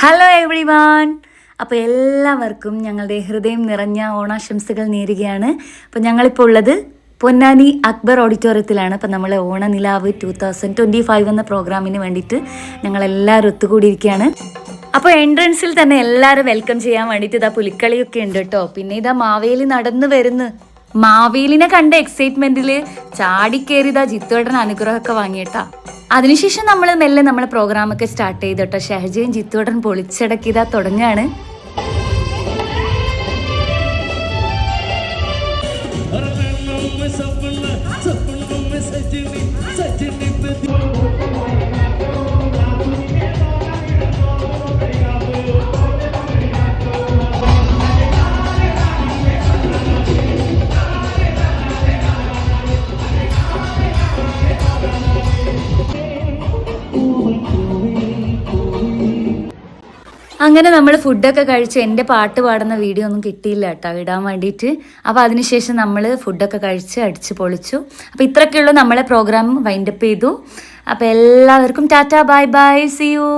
Hello every one. അപ്പോൾ എല്ലാവർക്കും ഞങ്ങളുടെ ഹൃദയം നിറഞ്ഞ ഓണാശംസകൾ നേരുകയാണ്. അപ്പോൾ ഞങ്ങളിപ്പോൾ ഉള്ളത് പൊന്നാനി അക്ബർ ഓഡിറ്റോറിയത്തിലാണ്. അപ്പോൾ നമ്മൾ ഓണനിലാവ് 2025 എന്ന പ്രോഗ്രാമിന് വേണ്ടിയിട്ട് ഞങ്ങളെല്ലാവരും ഒത്തുകൂടിയിരിക്കുകയാണ്. അപ്പോൾ എൻട്രൻസിൽ തന്നെ എല്ലാവരും വെൽക്കം ചെയ്യാൻ വേണ്ടിയിട്ട് ഇതാ പുലിക്കളിയൊക്കെ ഉണ്ട് കേട്ടോ. പിന്നെ ഇതാ മാവേലി നടന്നു വരുന്നു. മാവേലിനെ കണ്ട എക്സൈറ്റ്മെന്റിൽ ചാടിക്കേറിയതാ ജിത്തുവേട്ടൻ അനുഗ്രഹമൊക്കെ വാങ്ങിയിട്ടാ. അതിനുശേഷം നമ്മൾ മെല്ലെ നമ്മളെ പ്രോഗ്രാമൊക്കെ സ്റ്റാർട്ട് ചെയ്തു കേട്ടോ. ഷഹജയും ജിത്തുവേട്ടൻ പൊളിച്ചടക്കിയതാ തുടങ്ങാണ്. അങ്ങനെ നമ്മൾ ഫുഡൊക്കെ കഴിച്ച് എൻ്റെ പാട്ട് പാടുന്ന വീഡിയോ ഒന്നും കിട്ടിയില്ല കേട്ടോ ഇടാൻ വേണ്ടിയിട്ട്. അപ്പോൾ അതിനുശേഷം നമ്മൾ ഫുഡൊക്കെ കഴിച്ച് അടിച്ച് പൊളിച്ചു. അപ്പോൾ ഇത്രയൊക്കെയുള്ളൂ നമ്മളെ പ്രോഗ്രാം വൈൻഡപ്പ് ചെയ്തു. അപ്പോൾ എല്ലാവർക്കും tata bye bye, see U.